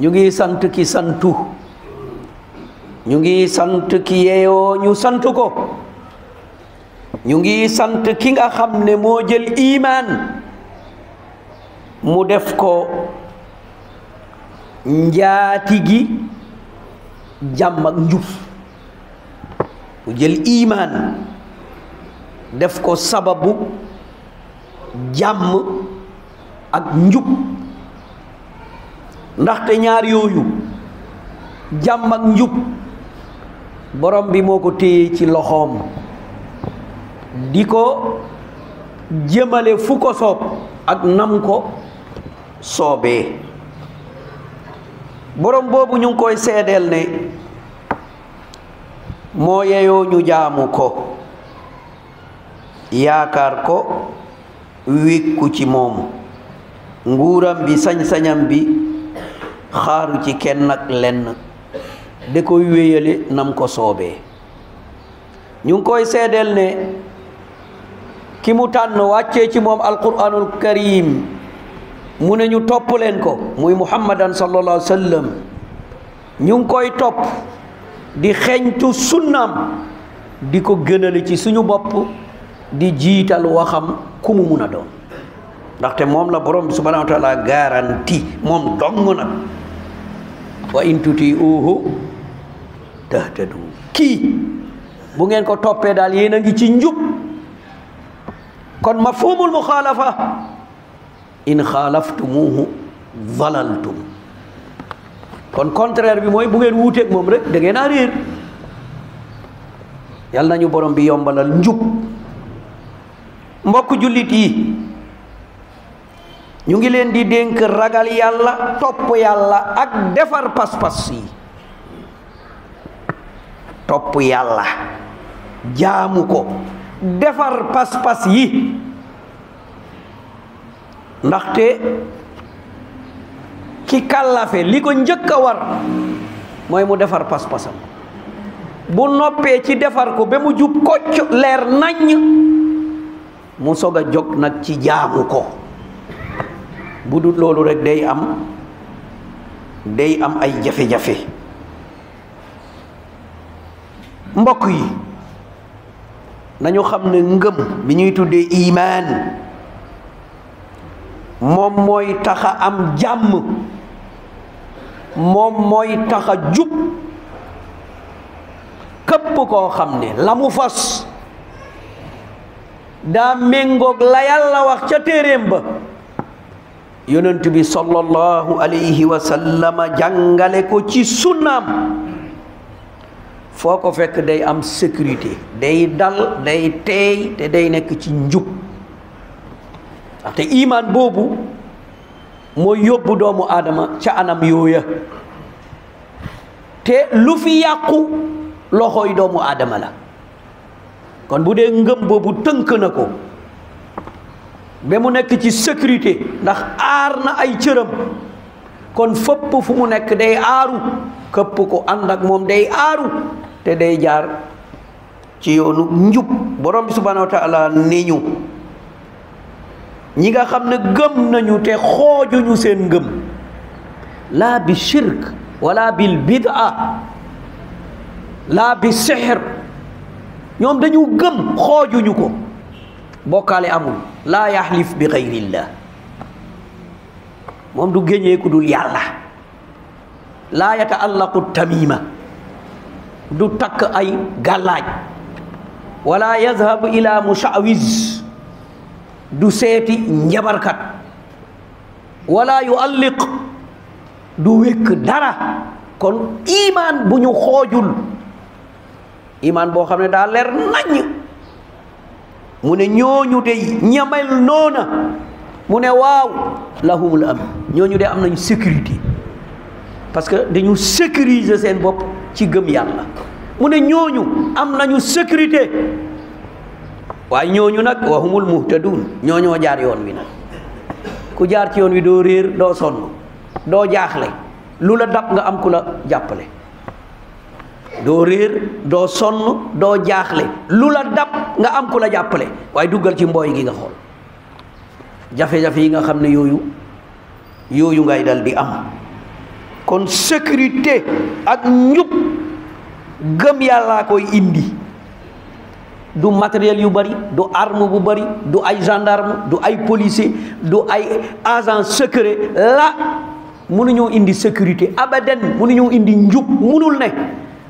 ñu ngi sant ki santu ñu ngi sant ki yeeyoo ñu sant ko ñu ngi sant ki nga xam ne moo jël iman mu def ko njaati gi jàmm ak njub mu jël iman def ko sababu jàmm ak njub ndaxte ñaar yooyu jàmm ak njub borom bi moo ko téye ci loxoom di ko jëmale fu ko soob ak nam ko soobee borom boobu ñu ngi koy seedeel ne moo yeyoo ñu jaamu ko yaakaar ko wékku ci moom nguuram bi sañ-sañam bi xaaru ci kenn ak lenn da koy wéyale nam ko soobee ñu ngi koy seedeel ne ki mu tànn wàccee ci moom alquranul karim mu ne ñu topp leen ko muy muhammadan sallallahu alayhi wa sallam ñu ngi koy topp di xeñtu sunnam di ko gënale ci suñu bopp di jiital waxam ku mu mun a doon ndaxte moom la borom bi subhanahu wa taala garanti moom dong nag wa in tuti'uhu tahtadu kii bu ngeen ko toppee daal yéen a ngi ci njub kon mafhumul muxaalafa in xaalaftumuhu dalaltum kon contraire bi mooy bu ngeen wuuteeg moom rek da ngeen a réer yal nañu borom bi yombalal njub mbokk jullit yi ñu ngi leen di dénk ragal yàlla topp yàlla ak defar pas-pas yi topp yàlla jaamu ko defar pas-pas yi ndaxte ki kàllafe li ko njëkk a war mooy mu defar pas-pasam bu noppee ci defar ko ba mu jub kocc leer naññ mu soog a jóg nag ci jaamu ko bu dul loolu rek day am ay jafe-jafe mbokk yi nañu xam ne ngëm bi ñuy tuddee imaan moom mooy taxa am jàmm moom mooy taxa jub képp koo xam ne la mu fas daa méngoog la yàlla wax ca téeréem ba yonent bi sallallahu alayhi wa sallama jàngale ko ci sunnaam foo ko fekk day am sécurité day dal day teey te day nekk ci njub ndaxte imaan boobu mooy yóbbu doomu aadama ca anam yooya te lu fi yàqu loxooy doomu aadama la kon bu dee ngëm boobu tënk na ko ba mu nekk ci sécurité ndax aar na ay cëram kon fépp fu mu nekk day aaru képp ko ànd ak moom day aaru te day jaar ci yoonu njub borom bi subhanahu wa taala ni ñu ñi nga xam ne gëm nañu te xoojuñu seen ngëm laa bi shirk wala bil bid'a laa bi sihr ñoom dañu gëm xoojuñu ko bokkaale amul laa yaxlif bi xayrillah moom du géñee ku dul yàlla laa yataallaqu tamima du takk ay gàllaaj wala yazhabu ila mushawiz du seeti njabarkat wala yualliq du wékk dara kon imaan bu ñu xoojul imaan boo xam ne daa leer naññ mu ne ñooñu dey ñamel noona mu ne waaw lahumul am ñooñu de am nañu sécurité parce que dañu sécuriser seen bopp ci gëm yàlla mu ne ñooñu am nañu sécurité waaye ñooñu nag wa humul muhtadun ñooñoo jaar yoon wi nag ku jaar ci yoon wi doo réer doo sonn doo jaaxle lu la dab nga am ku la jàppale doo réer doo sonn doo jaaxle lu la dab nga am ku la jàppale waaye duggal ci mbooy gi nga xool jafe-jafe yi nga xam ne yooyu yooyu ngay dal di am. kon sécurité ak njub gëm yàllaa koy indi, du matériel yu bari, du arme bu bari, du ay gendarme, du ay policier, du ay agent secret la mënuñoo indi sécurité abadan, mënuñoo indi njub, mënul ne.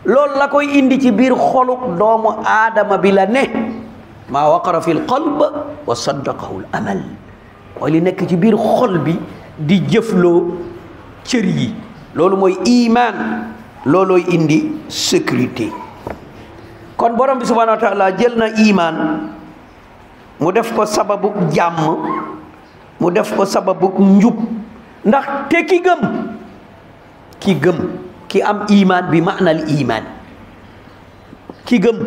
loolu la koy indi ci biir xolu doomu aadama bi la ne, maa waqara fi l qalb wa saddaqahu l amal, mooy li nekk ci biir xol bi di jëfloo cër yi, loolu mooy iman, loolooy indi sécurité. kon borom bi subhanahu wa taala jël na iman mu def ko sababu jàmm, mu def ko sababu njub, ndax te ki gëm ki am iman bi maanal iman, ki gëm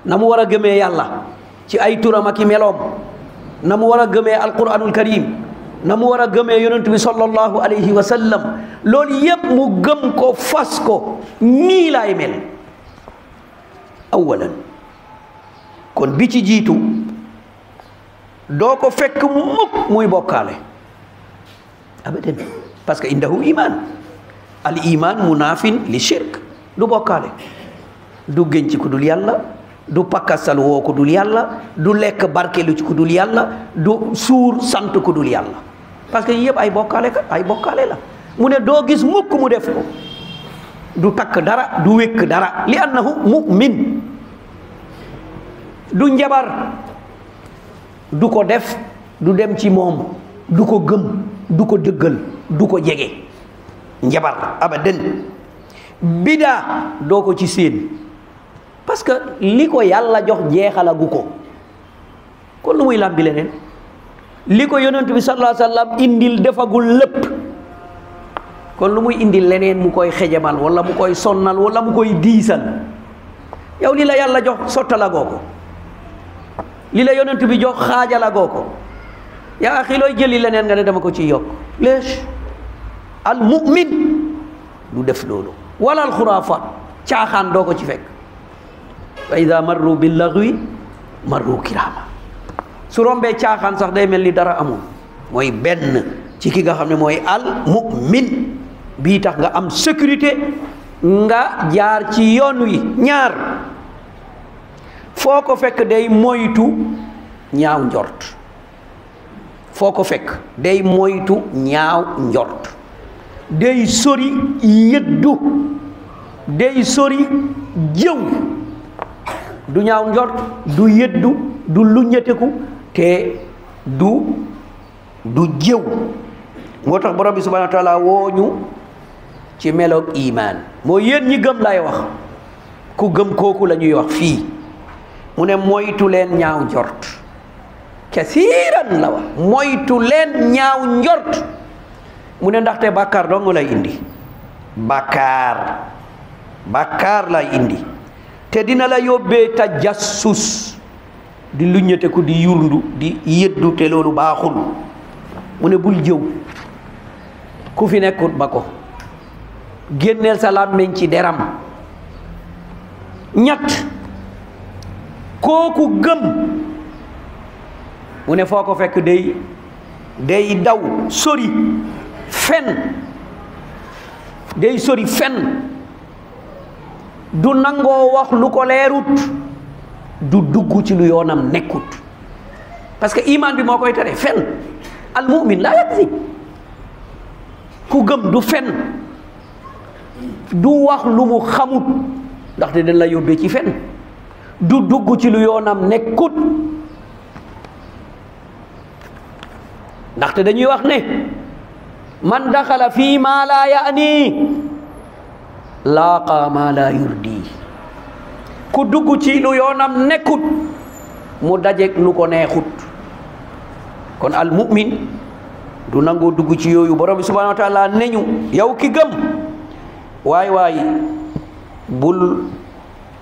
na mu war a gëmee yàlla ci ay turam ak i meloom, na mu war a gëmee alquranul karim, na mu war a gëmee yonent bi sallallahu alayhi wa sallam, loolu yépp mu gëm ko, fas ko, nii laay mel awalan. kon bi ci jiitu doo ko fekk mukk muy bokkaale abadan, parce que indahu iman, al iman munafin li shirk, du bokkaale, du gën ci ku dul yàlla, du pakkasal woo ku dul yàlla, du lekk barkelu ci ku dul yàlla, du suur sant ku dul yàlla, parce que yëpp ay bokkaale la. mu ne doo gis mukk mu def ko, du takk dara, du wékk dara, li annahu mu'min, du njabar, du ko def, du dem ci moom, du ko gëm, du ko dëggal, du ko jege, njabar abadan. bidaa doo ko ci séen, parce que li ko yàlla jox jeexalagu ko, kon lu muy làmbi leneen, li ko yonent bi sallallahu alayhi wa sallam indil defagul lépp, kon lu muy indil leneen mu koy xejamal wala mu koy sonnal wala mu koy diisal. yow li la yàlla jox sottalagoo ko, li la yonent bi jox xaajalagoo ko, yaa axi looy jëli leneen nga ne dama ko ci yokk. lees al mu'min du def loolu, wala al xuraafaat, caaxaan doo ko ci fekk. wa ida marru bil lagwi marru kirama, su rombee caaxaan sax day mel ni dara amul. mooy benn ci ki nga xam ne mooy al mu'min, bii tax nga am sécurité, nga jaar ci yoon wi. ñaar, foo ko fekk day moytu ñaaw njort, foo ko fekk day moytu ñaaw njort, day sori yëddu, day sori jëw, du ñaaw njort, du yëddu, du luññeteku, te du jëw. moo tax borom bi subhanahu wa taala woo ñu ci meloog iman, moo yéen ñi gëm lay wax, ku gëm kooku la ñuy wax fii. mu ne moytu leen ñaaw njort, kasiiran la wax, moytu leen ñaaw njort. mu ne ndaxte bàkkaar dong lay indi, bàkkaar lay indi, te dina la yóbbee tajassus, di luññeteku, di yurndu, di yëddu, te loolu baaxul. mu ne bul jëw, ku fi nekkut ba ko, génneel sa làmmiñ ci deram. ñett, kooku gëm, mu ne foo ko fekk day daw sori fen, day sori fen, du nangoo wax lu ko leerut, du dugg ci lu yoonam nekkut, parce que iman bi moo koy tere fen. al mu'min laa yakzib, ku gëm du fen, du wax lu mu xamut, ndaxte dañ la yóbbee ci fen, du dugg ci lu yoonam nekkut, ndaxte dañuy wax ne man daxala fii maa laa yaani laaqa maa laa yurdi, ku dugg ci lu yoonam nekkut mu dajeek lu ko neexut. kon al mu'min du nangoo dugg ci yooyu. borom bi subhanahu wa taala ne ñu yow ki gëm, waay bul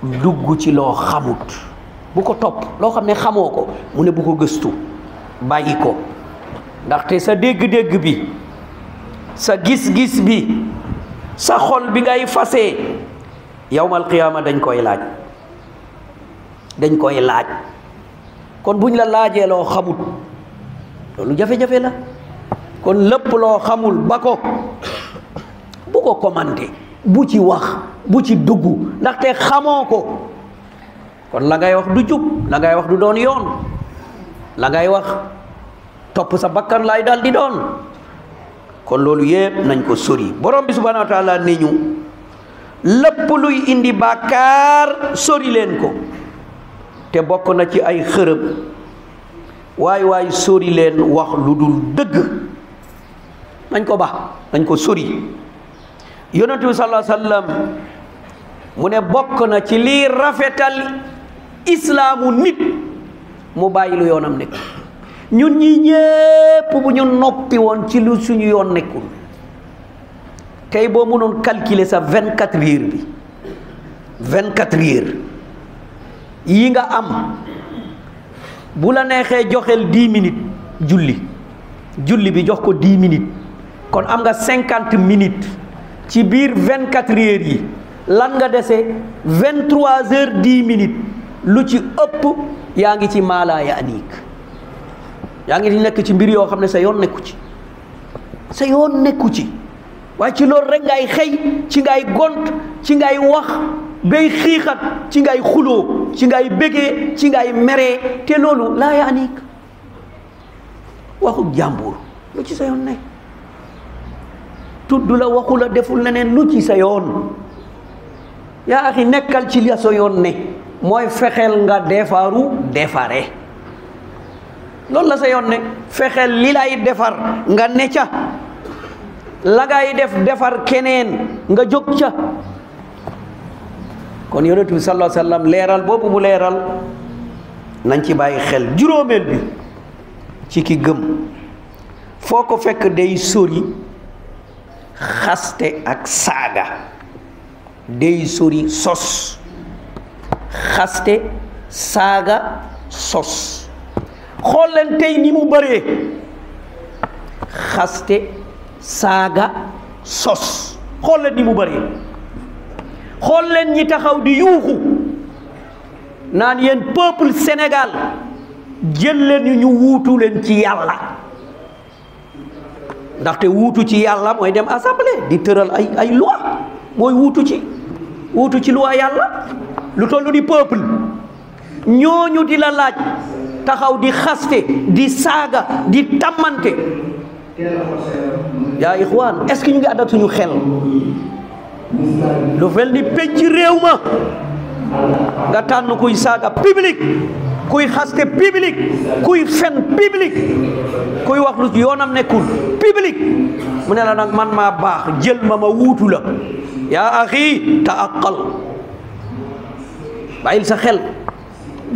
dugg ci loo xamut, bu ko topp, loo xam ne xamoo ko, mu ne bu ko gëstu, bàyyi ko, ndaxte sa dégg-dégg bi, sa gis-gis bi, sa xol bi ngay fasee, yawmal qiyaama dañ koy laaj. kon buñ la laajee loo xamut, loolu jafe-jafe la. kon lépp loo xamul ba ko bu ko commenté bu ci wax bu ci dugg ndaxte xamoo ko kon la ngay wax du jub la ngay wax du doon yoon la ngay wax topp sa bakkan laay dal di doon kon loolu yépp nañ ko sori borom bi subhanahu wa taala ni ñu lépp luy indi bàkkaar sori leen ko te bokk na ci ay xërëm waay sori leen wax lu dul dëgg nañ ko baax nañ ko sori yonent bi sallallahu alayhi wa sallam mu ne bokk na ci lii rafetal islaamu nit mu bàyyi lu yoonam nekk ñun ñi ñépp bu ñu noppi woon ci lu suñu yoon nekkul tey boo mënoon calculer sa 24 heures bi 24 heures yi nga am bu la neexee joxel 10 minutes julli bi jox ko 10 minutes kon am nga 50 minutes ci biir 24 heures yi lan nga dese 23 heures 10 minutes lu ci ëpp yaa ngi ci maalaa yaaniik yaa ngi di nekk ci mbir yoo xam ne sa yoon nekku ci waaye ci loolu rek ngay xëy ci ngay gont ci ngay wax bay xiixat ci ngay xuloo ci ngay bégee ci ngay meree te loolu laa yaaniik waxu jàmbur lu ci sa yoon nekk tudd la waxu la deful leneen lu ci sa yoon yaa axi nekkal ci la sa yoon ne mooy fexeel nga defare loolu la sa yoon ne fexeel li lay defar nga ne ca la ngay defar keneen nga jóg ca kon yonent bi sallallahu alayhi wa sallam leeral boobu mu leeral nañ ci bàyyi xel juróomeel bi ci ki gëm foo ko fekk day sori xaste ak saaga day sori sos xaste saaga sos xool leen tey ni mu bëree xaste saaga sos xool leen ni mu bëree xool leen ñi taxaw di yuuxu naan yéen peuple Sénégal jël leen ñu wuutu leen ci yàlla ndaxte wuutu ci yàlla mooy dem assemblée di tëral ay loi mooy wuutu ci loi yàlla lu toll ni peuple ñooñu di la laaj taxaw di xaste di saaga di tàmmante yaa ixwaan est-ce que ñu ngi ànd ak suñu xel lu fel ni penc réew ma nga tànn kuy saaga public kuy xaste public kuy fen public kuy wax lu yoonam nekkul public mu ne la nag man maa baax jël ma wuutu la yaa axi taaqal bàyyil sa xel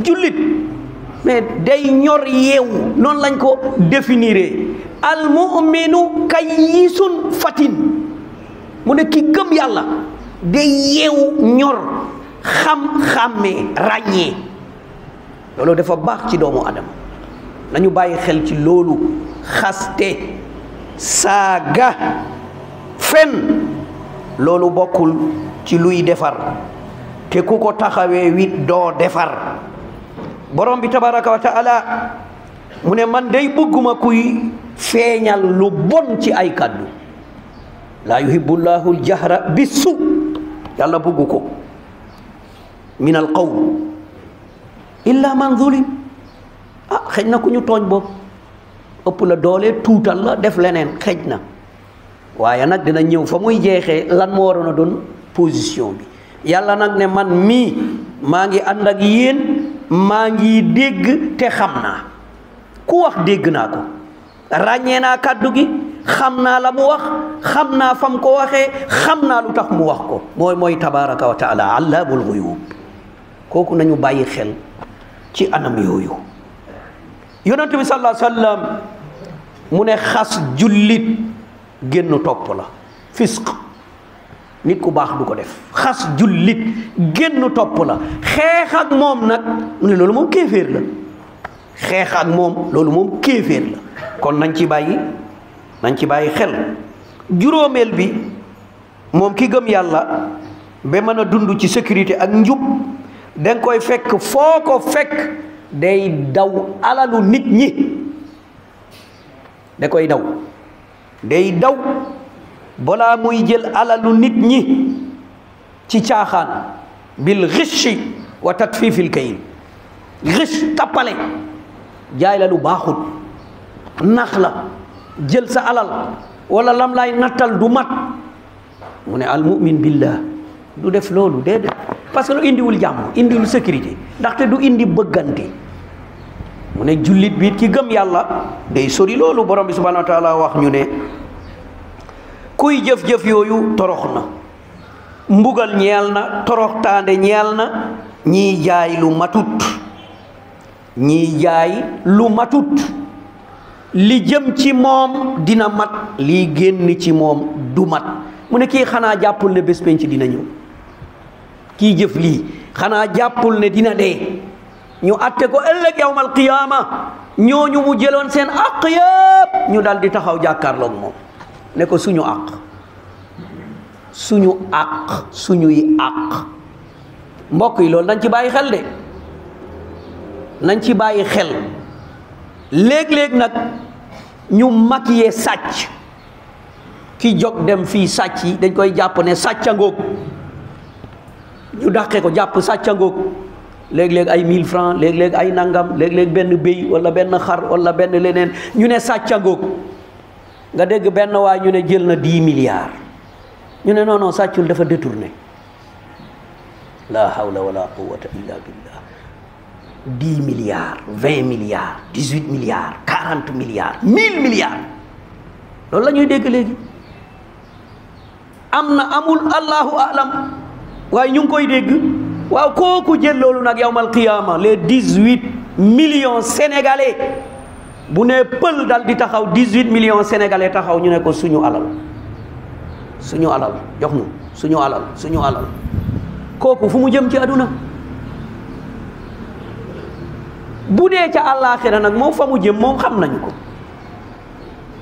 jullit mais day ñor yeewu noonu lañ ko définiré al mu'minu kayyisun fatin mu ne ki gëm yàlla day yeewu ñor xam-xàmmee ràññee loolu dafa baax ci doomu adama nañu bàyyi xel ci loolu xaste saaga fen loolu bokkul ci luy defar te ku ko taxawee wit doo defar borom bi tabaraka wa taala mu ne man day bëgguma kuy feeñal lu bon ci ay kaddu laa yuhibbullahu aljahra bisu yàlla bëggu ko min al qawl illa man zulim xëj na ku ñu tooñ boobu ëpp la doole tuutal la def leneen xëj na waaye nag dina ñëw fa muy jeexee lan moo waroon a doon position bi yàlla nag ne man mii maa ngi ànd ak yéen maa ngi dégg te xam naa ku wax dégg naa ko ràññee naa kàddu gi xam naa la mu wax xam naa fam ko waxee xam naa lu tax mu wax ko mooy tabaraka wa taala allaamul ghuyub kooku nañu bàyyi xel ci anam yooyu yonent bi sallallahu alayhi wa sallam mu ne xas jullit génn topp la fisq nit ku baax du ko def xas jullit génn topp la xeex ak moom nag mu ne loolu moom kéeféer la xeex ak moom loolu moom kéeféer la kon nañ ci bàyyi xel juróomeel bi moom ki gëm yàlla ba mën a dund ci sécurité ak njub danga koy fekk foo ko fekk day daw alalu nit ñi da koy daw day daw balaa muy jël alalu nit ñi ci caaxaan bil ghishi wa tatfifil kayl ghish tappale jaay la lu baaxut nax la jël sa alal wala lam lay nattal du mat mu ne al mu'min billah du def loolu déedéet parce que lu indiwul jàmm indiwul sécurité ndaxte du indi bëggante mu ne jullit bi ki gëm yàlla day sori loolu. borom bi subhanahu wa taala wax ñu ne kuy jëf-jëf yooyu torox na, mbugal ñeel na, torox taande ñeel na ñiy jaay lu matut, ñiy jaay lu matut. li jëm ci moom dina mat, li génn ci moom du mat. mu ne kii xanaa jàppul ne bés penc dina ñëw, kii jëf lii xanaa jàppul ne dina dee, ñu atte ko ëllëg yawmal qiyaama. ñooñu mu jëloon seen àq yëpp ñu dal di taxaw jàkkaarloog moom ne ko suñu àq, suñu àq, suñuy àq. mbokk yi loolu nañ ci bàyyi xel de, nañ ci bàyyi xel. léeg-léeg nag ñu maquiller sàcc, ki jóg dem fii sàcc yi dañ koy jàpp ne sàccangoog, ñu dàqee ko jàpp sàccangoog. léeg-léeg ay 1000 francs, léeg-léeg ay nangam, léeg-léeg benn béy wala benn xar wala benn leneen ñu ne sàccangoog. nga dégg benn waay ñu ne jël na 10 milliards, ñu ne non non sàccul dafa détourné. la hawla wala quwwata illa billah. 10 milliards, 20 milliards, 18 milliards, 40 milliards, 1000 milliards. loolu la ñuy dégg léegi. am na amul allahu alam, waaye ñu ngi koy dégg. waaw kooku jël loolu nag yawmal qiyaama, les 18 millions sénégalais, bu ne pël dal di taxaw 18 millions sénégalais taxaw ñu ne ko suñu alal, suñu alal jox ñu suñu alal, suñu alal. kooku fu mu jëm ci àdduna? bu dee ca àllaaxira nag moom fa mu jëm moom xam nañu ko.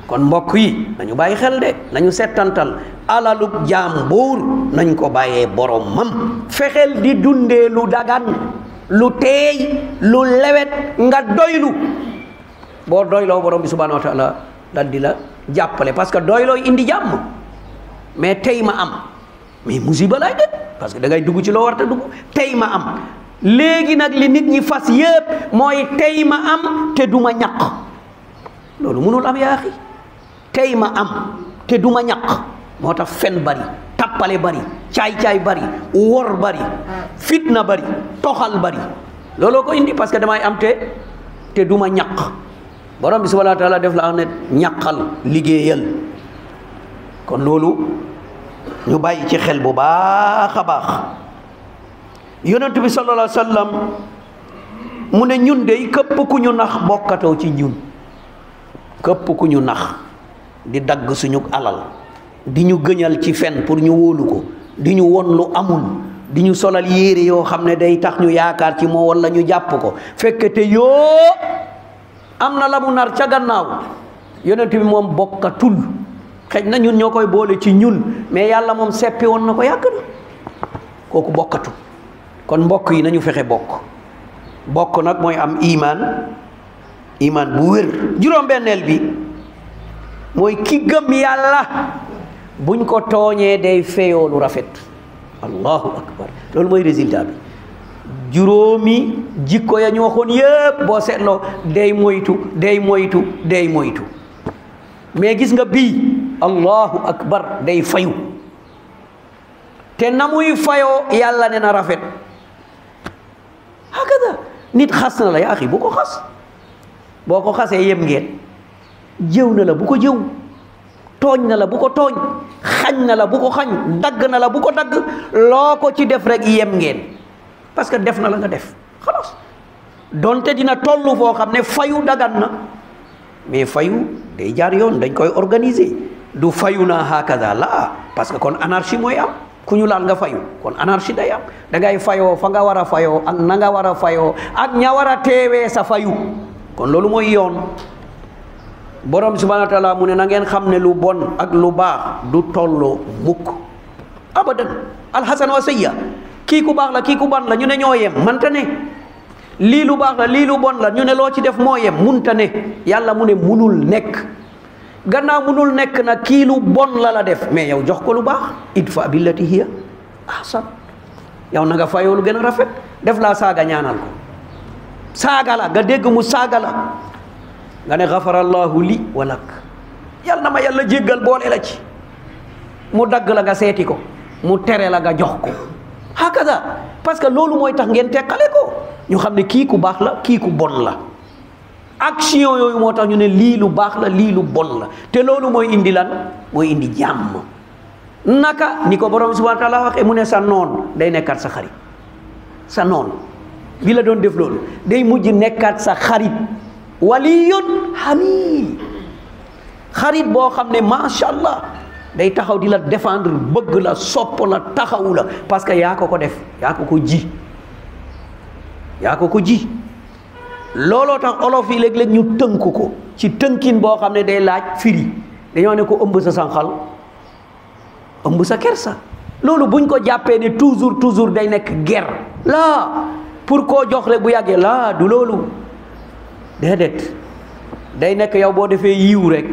kon mbokk yi nañu bàyyi xel de, nañu settantal alalub jàmbur, nañ ko bàyyee boromam. fexeel di dundee lu dagan, lu teey, lu lewet, nga doylu. boo doyloo borom bi subhanahu wa taala dal di la jàppale, parce que doylooy indi jàmm. mais tey ma am, mais musiba lay de, parce que da ngay dugg ci loo war te dugg. tey ma am, léegi nag li nit ñi fas yépp mooy tey ma am te du ma ñaq. loolu mënul am yaa axi. tey ma am te du ma ñaq. moo tax fen bari, tappale bari, caay-caay bari, wor bari, fitna bari, toxal bari. looloo ko indi, parce que damay am te du ma ñaq. borom bi subhanahu wa taala def la ne ñaqal, liggéeyal. kon loolu ñu bàyyi ci xel bu baax a baax. yonent bi sallallahu alayhi wa sallam mu ne ñun de këpp ku ñu nax bokkatoo ci ñun. këpp ku ñu nax di dagg suñu alal, di ñu gëñal ci fen pour ñu wóolu ko, di ñu won lu amul, di ñu solal yére yoo xam ne day tax ñu yaakaar ci moo walla ñu jàpp ko, fekk te yoo am na la mu nar ca gannaaw. yonent bi moom bokkatul. xëj na ñun ñoo koy boole ci ñun, mais yàlla moom seppi woon na ko yàgg na. kooku bokkatul. kon mbokk yi nañu fexe bokk nag mooy am iman bu wér. juróom-benneel bi mooy ki gëm yàlla buñ ko tooñee day feyoo lu rafet. allahu akbar, loolu mooy résultat bi. juróomi jikko ya ñu waxoon yépp boo seetloo day moytu, day moytu, day moytu. mais gis nga bii allahu akbar, day fayu. te na muy fayoo yàlla ne na rafet. hakada nit xas na la yaa axi bu ko xas. boo ko xasee yem ngeen. jëw na la bu ko jëw, tooñ na la bu ko tooñ, xañ na la bu ko xañ, dagg na la bu ko dagg. loo ko ci def rek yem ngeen, parce que def na la nga def xalaas. donte dina tollu foo xam ne fayu dagan na, mais fayu day jaar yoon, dañ koy organiser. du fayu naa hakada la, parce que kon anarchie mooy am. ku ñu laal nga fayu, kon anarchie day am. da ngay fayoo fa nga war a fayoo, ak na nga war a fayoo, ak ña war a teewee sa fayu. kon loolu mooy yoon. borom subhanahu wa taala mu ne na ngeen xam ne lu bon ak lu baax du tolloo mukk abadan. alxasan wa sayya, kii ku baax la kii ku bon la ñu ne ñoo yem, manta ne. lii lu baax la lii lu bon la ñu ne loo ci def moo yem, munta ne. yàlla mu ne munul nekk. gannaaw munul nekk na kii lu bon la def mais yow jox ko lu baax idfa billati hiya ahsan yow na nga fayoo lu gën a rafet def laa saaga ñaanal ko saaga la nga dégg mu saaga la nga ne gafarallahu li walak yal na ma yàlla jéggal boole la ci mu dagg la nga seeti ko mu tere la nga jox ko hakaza parce que loolu mooy tax ngeen teqale ko ñu xam ne kii ku baax la kii ku bon la action yooyu moo tax ñu ne lii lu baax la lii lu bon la te loolu mooy indi lan mooy indi jàmm naka ni ko borom subhanahu wa taala waxee mu ne sa noon day nekkaat sa xarit sa noon bi la doon def loolu day mujj nekkaat sa xarit waliyun hamim xarit boo xam ne macha allah day taxaw di la défendre bëgg la sopp la taxawu la parce que yaa ko def yaa ko ji yaa ko ji looloo tax olof yi léeg-léeg ñu tënk ko ci tënkin boo xam ne day laaj firi dañoo ne ko ëmb sa sànqal ëmb sa kersa loolu buñ ko jàppee ne toujours day nekk guerre laa pour koo jox rek bu yàggee laa du loolu déedéet day nekk yow boo defee yiw rek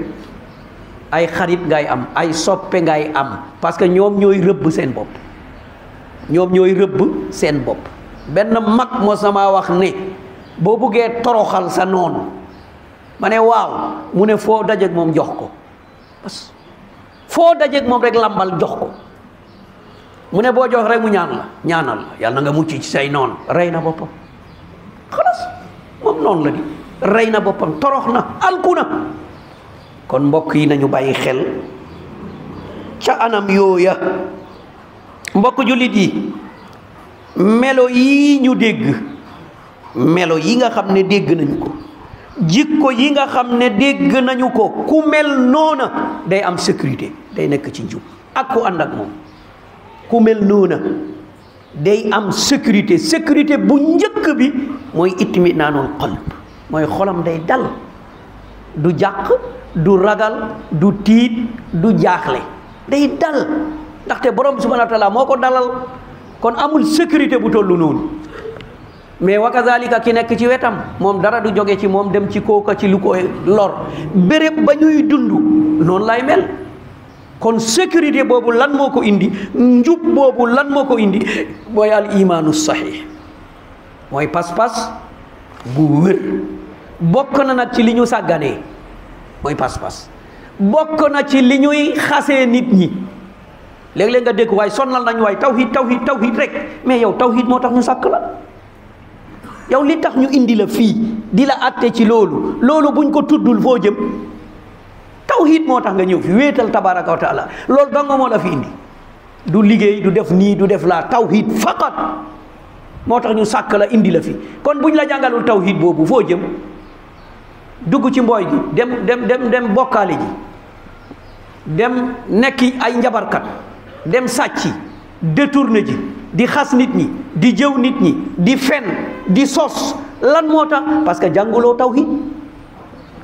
ay xarit ngay am ay soppe ngay am parce que ñoom ñooy rëbb seen bopp benn mag moo sama wax ne boo buggee toroxal sa noonu ma ne waaw mu ne foo dajeeg moom jox ko parce que foo dajeeg moom rek lambal jox ko mu ne boo jox rek mu ñaanal la yàlla na nga mucc ci say noon rey na boppam xalas moom noonu la di rey na boppam torox na alku na kon mbokk yi nañu bàyyi xel ca anam yooya mbokk jullit yi melo yi ñu dégg melo yi nga xam ne dégg nañu ko jikko yi nga xam ne dégg nañu ko ku mel noona day am sécurité day nekk ci njub ak ku ànd ak moom ku mel noona day am sécurité bu njëkk bi mooy itminaanul qalb mooy xolam day dal du jàq du ragal du tiit du jaaxle day dal ndaxte borom subhanahu wa taala moo ko dalal kon amul sécurité bu tollu noonu mais wa kazalika ki nekk ci wetam moom dara du jóge ci moom dem ci kooka ci lu ko lor béréb ba ñuy dund noonu lay mel kon sécurité boobu lan moo ko indi njub boobu lan moo ko indi mooy al imaanu sahih mooy pas-pas bu wér bokk na nag ci li ñu sàgganee mooy pas-pas bokk na ci li ñuy xasee nit ñi léeg-léeg nga dégg waaye sonnal nañu waaye tawhid rek mais yow tawhid moo tax ñu sàkk la yow li tax ñu indi la fii di la àtte ci loolu buñ ko tuddul foo jëm tawhid moo tax nga ñëw fi wéetal tabaraka wa taala loolu dong moo la fi indi du liggéey du def nii du def laa tawhid faqat moo tax ñu sàkk la indi la fi kon buñ la jàngalul tawhid boobu foo jëm dugg ci mbooy gi dem bokkaale ji dem nekki ay njabarkat dem sàcci détourné ji di xas nit ñi di jëw nit ñi di fen di sos lan moo tax parce que jànguloo tawhid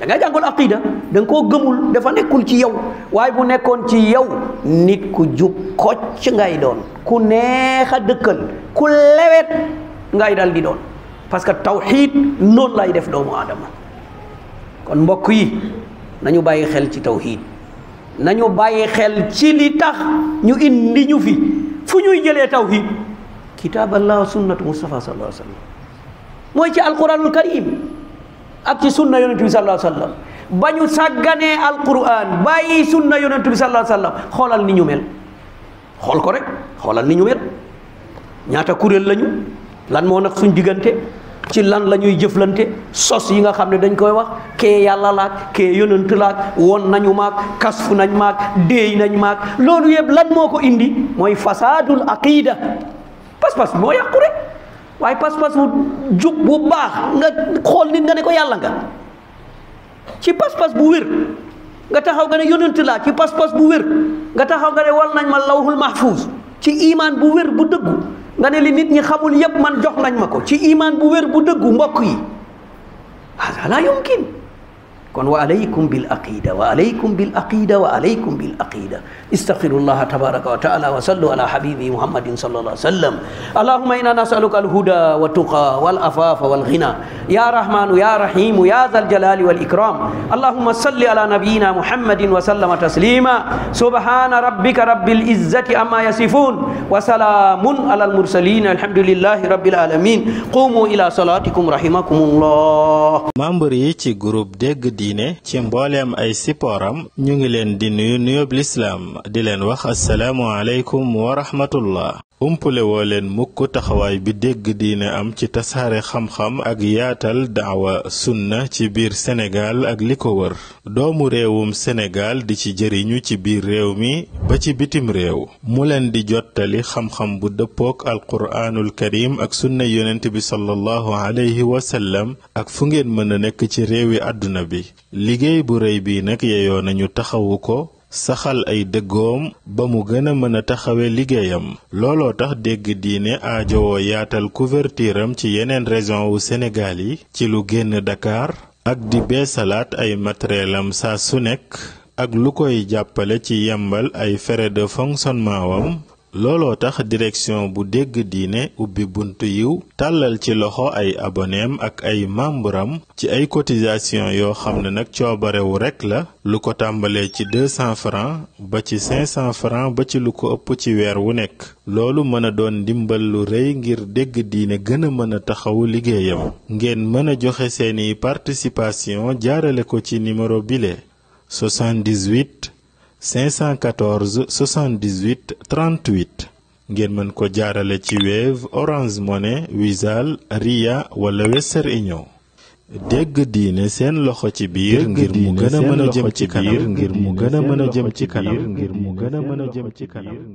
da nga jàngul aqida da nga koo gëmul dafa nekkul ci yow waaye bu nekkoon ci yow nit ku jub kocc ngay doon ku neex a dëkkal ku lewet ngay dal di doon parce que tawhid noonu lay def doomu aadama kon mbokk yi nañu bàyyi xel ci tawhid nañu bàyyi xel ci li tax ñu indi ñu fi fu ñuy jëlee tawhid kitaaballah sunnatu mustafa sallallahu alayhi wa sallam mooy ci alquranul karim ak ci sunna yonent bi sallallahu alayhi wa sallam ba ñu sàgganee alquran bàyyi sunna yonent bi sallallahu alayhi wa sallam xoolal ni ñu mel xool ko rek xoolal ni ñu mel ñaata kuréel lañu lan moo nag suñ diggante ci lan la ñuy jëflante sos yi nga xam ne dañ koy wax kee yàlla laak kee yonent laak won nañu maak kasfu nañ maak déey nañ maak loolu yëpp lan moo ko indi mooy fasaadul aqida pas-pas moo yàqu rek waaye pas-pas bu jub bu baax nga xool nit nga ne ko yàlla nga ci pas-pas bu wér nga taxaw nga ne yonent laa ci pas-pas bu wér nga taxaw nga ne wal nañ ma lawhul mahfuz ci iman bu wér bu dëggu nga ne li nit ñi xamul yépp man jox nañ ma ko ci iman bu wér bu dëggu mbokk yi hada la yumkin kon wa alaykum bil aqida wa alaykum bil aqida wa alaykum bil aqida astaghfirullah tabaraka wa ta'ala wa sallu ala habibi muhammadin sallallahu alaihi wasallam allahumma inna nas'aluka al huda wa tuqa wal afafa wal ghina ya rahmanu ya rahimu ya dzal jalali wal ikram allahumma salli ala nabiyyina muhammadin wa sallama taslima subhana rabbika rabbil izzati amma yasifun wa salamun alal mursalin alhamdulillahi rabbil alamin qumu ila salatikum rahimakumullah. membre yi ci groupe Dégg Diine ci mbooleem ay sippooram ñu ngi leen di nuyu nuyoob lislaam di leen wax assalaamu aleykum wa rahmatullah. umpule woo leen mukk taxawaay bi Dégg Diine am ci tasaare xam-xam ak yaatal daawa sunna ci biir Sénégal ak li ko wër doomu réewum Sénégal di ci jëriñu ci biir réew mi ba ci bitim réew mu leen di jottali xam-xam bu dëppook alquraanul karim ak sunna yonent bi sallallahu alayhi wa sallam ak fu ngeen mën a nekk ci réewi àdduna bi liggéey bu rëy bi nag yeyoo nañu taxawu ko saxal ay dëggoom ba mu gën a mën a taxawe liggéeyam looloo tax Dégg Diine aajowoo yaatal couverture am ci yeneen région wu Sénégal yi ci lu génn Dakar ak di beesalaat ay matérielam saa su nekk ak lu koy jàppale ci yembal ay frais de fonctionnement wam looloo tax direction bu Dégg Diine ubbi buntu yiw tàllal ci loxo ay aboneem ak ay membram ci ay cotisation yoo xam ne nag coobarewu rekk la lu ko tàmbalee ci 200 francs ba ci 500 francs ba ci lu ko ëpp ci weer wu nekk loolu mën a doon ndimbal lu rëy ngir Dégg Diine gën a mën a taxawu liggéeyam ngeen mën a joxe seeni participation jaarale ko ci numéro bile 78 514 78 38 ngeen mën ko jaarale ci Wave Orange Money Wizall Ria wala Western Union. Dégg Diine seen loxo ci biir ngir mu gën a mën a jëm ci kanam